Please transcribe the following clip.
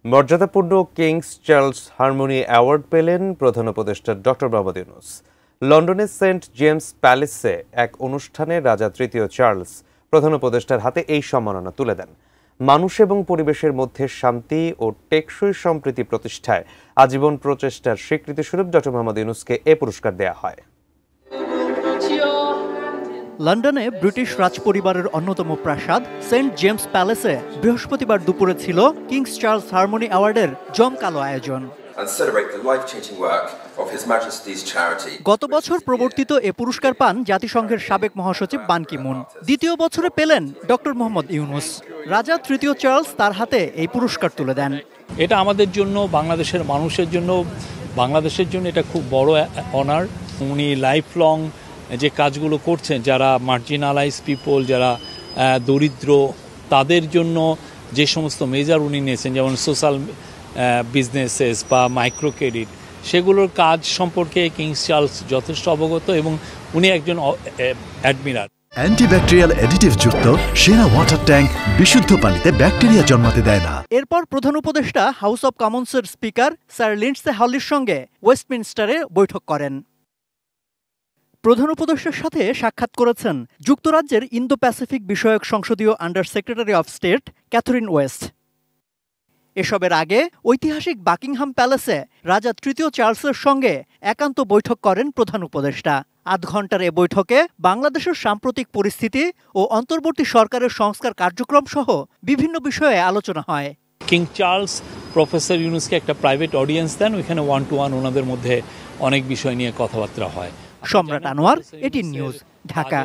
মর্যাদাপূর্ণ Kings Charles harmony award পেলেন প্রধান উপদেষ্টা ডক্টর মোহাম্মদ ইউনূস। লন্ডনের সেন্ট জেমস প্যালেসে এক অনুষ্ঠানে রাজা তৃতীয় চার্লস প্রধান উপদেষ্টার হাতে এই সম্মাননা তুলে দেন। মানুষ এবং পরিবেশের মধ্যে শান্তি ও টেকসই সম্প্রীতি প্রতিষ্ঠায় আজীবন প্রচেষ্টার স্বীকৃতিস্বরূপ ডক্টর মোহাম্মদ ইউনূসকে এ পুরস্কার দেয়া হয়। লন্ডনে ব্রিটিশ রাজপরিবারের অন্যতম প্রাসাদ সেন্ট জেমস প্যালেসে বৃহস্পতিবার দুপুরে ছিল কিংস চার্লস হারমোনি অ্যাওয়ার্ডের জমকালো আয়োজন। গত বছর প্রবর্তিত এ পুরস্কার পান জাতিসংঘের সাবেক মহাসচিব বান কি মুন। দ্বিতীয় বছরে পেলেন ডক্টর মোহাম্মদ ইউনূস। রাজা তৃতীয় চার্লস তার হাতে এই পুরস্কার তুলে দেন। এটা আমাদের জন্য, বাংলাদেশের মানুষের জন্য, বাংলাদেশের জন্য এটা খুব বড় অনার। উনি লাইফ লং যে কাজগুলো করছেন, যারা মার্জিনালাইজ পিপল, যারা দরিদ্র, তাদের জন্য যে সমস্ত মেজার উনি নিয়েছেন, যেমন সোশ্যাল বিজনেসেস বা মাইক্রো ক্রেডিট, সেগুলোর কাজ সম্পর্কে কিংস চার্লস যথেষ্ট অবগত এবং উনি একজন অ্যাডমিরাল। অ্যান্টিব্যাকটেরিয়াল অ্যাডিটিভ যুক্ত সেরা ওয়াটার ট্যাঙ্ক বিশুদ্ধ পানিতে ব্যাকটেরিয়া জন্মাতে দেয় না। এরপর প্রধান উপদেষ্টা হাউস অব কমন্সের স্পিকার স্যার লিন্ডসে হলির সঙ্গে ওয়েস্টমিনস্টারে বৈঠক করেন। প্রধান উপদেষ্টার সাথে সাক্ষাৎ করেছেন যুক্তরাজ্যের ইন্দো প্যাসিফিক বিষয়ক সংসদীয় under secretary of state Catherine West. এসবের আগে ঐতিহাসিক বাকিংহাম প্যালেসে রাজা তৃতীয় চার্লসের সঙ্গে একান্ত বৈঠক করেন প্রধান উপদেষ্টা। আধ ঘণ্টার এ বৈঠকে বাংলাদেশের সাম্প্রতিক পরিস্থিতি ও অন্তর্বর্তী সরকারের সংস্কার কার্যক্রম সহ বিভিন্ন বিষয়ে আলোচনা হয়। কিং চার্লস প্রফেসর ইউনূসকে একটা প্রাইভেট অডিয়েন্স দেন, ওইখানে 1-to-1 ওনাদের মধ্যে অনেক বিষয় নিয়ে কথাবার্তা হয়। সম্রাট আনোয়ার, এটিএন নিউজ, ঢাকা।